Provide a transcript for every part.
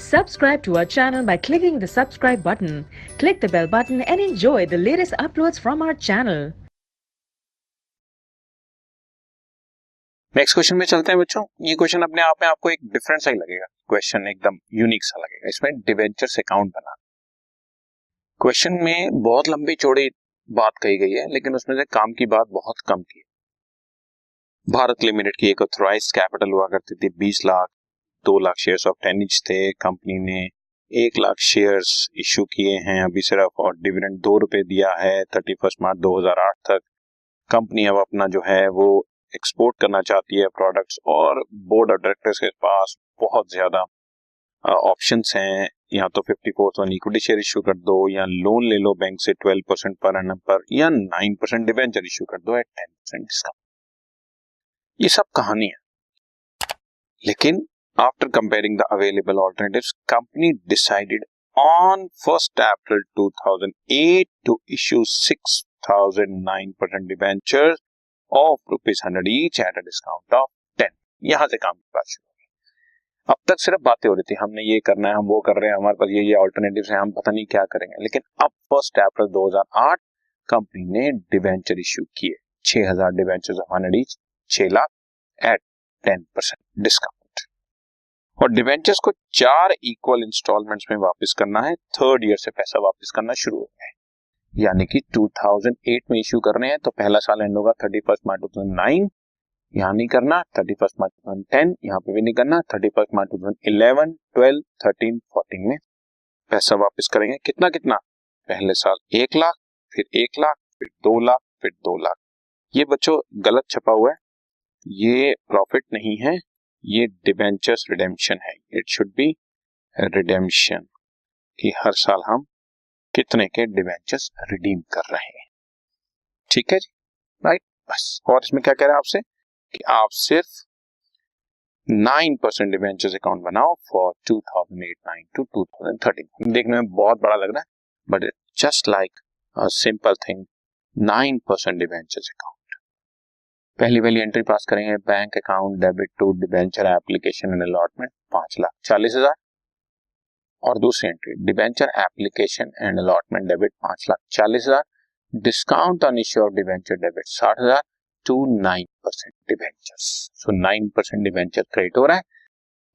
Subscribe to our channel by clicking the subscribe button. Click the bell button and enjoy the latest uploads from our channel. Next question में चलते हैं बच्चों। ये question अपने आप में आपको एक डिफरेंट सा ही लगेगा, क्वेश्चन एकदम यूनिक सा लगेगा। इसमें डिबेंचर्स अकाउंट बना, क्वेश्चन में बहुत लंबी चौड़ी बात कही गई है, लेकिन उसमें से काम की बात बहुत कम की है। भारत लिमिटेड की एक ऑथराइज्ड कैपिटल हुआ करती थी 20 lakh, 2 lakh shares of 10 inch थे। कंपनी ने 1 लाख शेयर्स इश्यू किए हैं अभी सिर्फ, और डिविडेंड 2 रुपए दिया है 31 मार्च 2008 तक। कंपनी अब अपना जो है वो एक्सपोर्ट करना चाहती है प्रोडक्ट्स, और बोर्ड ऑफ डायरेक्टर्स के पास बहुत ज्यादा ऑप्शंस हैं। या तो 54 इक्विटी शेयर इश्यू कर दो, या लोन ले लो बैंक से 12% पर एनम पर, या 9% डिबेंचर इश्यू कर दो एट 10% डिस्काउंट। ये सब कहानी है, लेकिन after comparing the available alternatives, company decided on 1 April 2008 to issue 6009% debentures of ₹100 each at a discount of 10। यहां से काम की बात शुरू होगी। अब तक सिर्फ बातें हो रही थी, हमने ये करना है, हम वो कर रहे हैं, हमारे पास ये ऑल्टरनेटिव्स हैं, हम पता नहीं क्या करेंगे। लेकिन अब 1 अप्रैल 2008 कंपनी ने डिबेंचर इश्यू किए, 6000 debentures of 100 each, 6 lakh at 10% discount. और डिबेंचर्स को 4 इक्वल इंस्टॉलमेंट्स में वापस करना है। थर्ड ईयर से पैसा वापस करना शुरू हो गया है, यानी कि 2008 में इश्यू कर रहे हैं तो पहला साल एंड होगा 31 मार्च 2009, यहां नहीं करना 31 मार्च 2010, यहां पे भी नहीं करना 31 मार्च 2011, 12, 13, 14 में पैसा वापस करेंगे। कितना कितना? पहले साल 1 लाख, फिर 1 लाख, फिर 2 लाख, फिर 2 लाख। ये बच्चों गलत छपा हुआ है, ये प्रॉफिट नहीं है, ये डिबेंचर्स रिडेम्पशन है। इट शुड बी रिडेम्पशन, कि हर साल हम कितने के डिबेंचर्स रिडीम कर रहे हैं। ठीक है जी, राइट। बस, और इसमें क्या कह रहा है आपसे कि आप सिर्फ 9% डिबेंचर्स अकाउंट बनाओ फॉर 2008-9 टू 2013। देखने में बहुत बड़ा लग रहा है, but it just like a simple thing. 9% debentures account, पहली वाली एंट्री पास करेंगे, bank account debit to debenture application and allotment 5,40,000, और दूसरी entry debenture application and allotment debit 5,40,000, discount on issue of debenture debit 60,000 to 9% debentures. So 9% debenture credit हो रहा है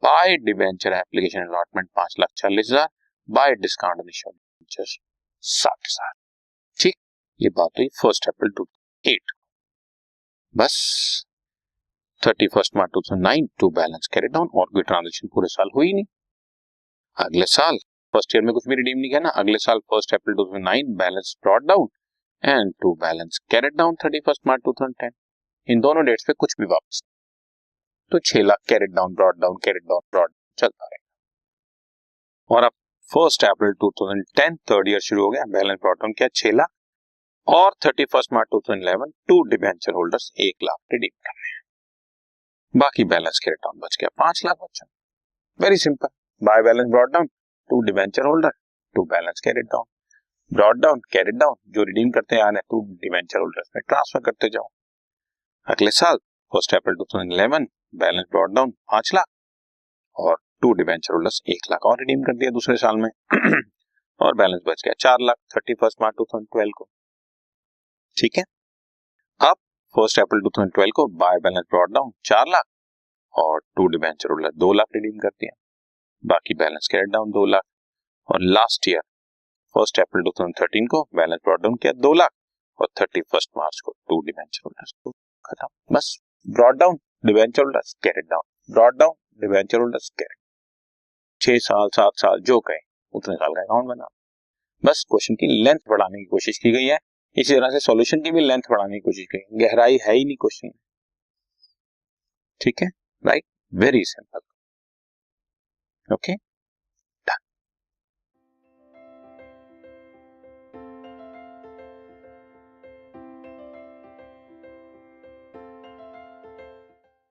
by debenture application allotment 5,40,000, bye discount on issue of debentures 60,000। ठीक, ये बात हुई 1 April 2008। बस 31 मार्च 2009 टू बैलेंस कैरी डाउन, और कोई ट्रांजेक्शन पूरे साल हुई नहीं। अगले साल फर्स्ट ईयर में कुछ भी रिडीम नहीं किया ना, अगले साल 1 April 2009 balance brought down and to balance carried down 31 March 2010। इन दोनों डेट्स पे कुछ भी वापस, तो 6 lakh carried down brought down, carried down brought चलता रहेगा। और अब 1 अप्रैल 2010 थर्ड ईयर शुरू हो गया, बैलेंस ब्रॉट डाउन किया 6 लाख, और 31 March 2011 to debenture holders 1 lakh redeem करने हैं। बाकी बैलेंस कैरेट डाउन बच गया 5 लाख बच्चा। Very simple, by balance brought down to debenture holder to balance carried down, brought down carried down, जो रिडीम करते आ रहे हैं टू डिबेंचर होल्डर्स में ट्रांसफर करते जाओ। अगले साल 1 April 2011 balance brought down 5 lakh, और टू डिबेंचर होल्डर्स 1 लाख और रिडीम कर दिया दूसरे साल में और बैलेंस बच गया 4 लाख 31 मार्च 2012 को। ठीक है, अब 1 अप्रैल 2012 को by balance brought down 4 lakh, और to debenture holder 2 lakh redeem कर दिया, बाकी बैलेंस कैरेट डाउन 2 लाख। और लास्ट ईयर 1 अप्रैल 2013 को बैलेंस ब्रॉट डाउन किया 2 लाख, और 31 मार्च को टू डिबेंचर होल्डर्स को खत्म। बस, brought down debenture holders carried down, brought down debenture holders carried, 6 साल 7 साल जो कहे उतने साल का अकाउंट बना। बस क्वेश्चन की लेंथ बढ़ाने की कोशिश की गई है, इसी तरह से सॉल्यूशन की भी लेंथ बढ़ाने की कोशिश की गई, गहराई है ही नहीं क्वेश्चन में। ठीक है, राइट, वेरी सिंपल। ओके।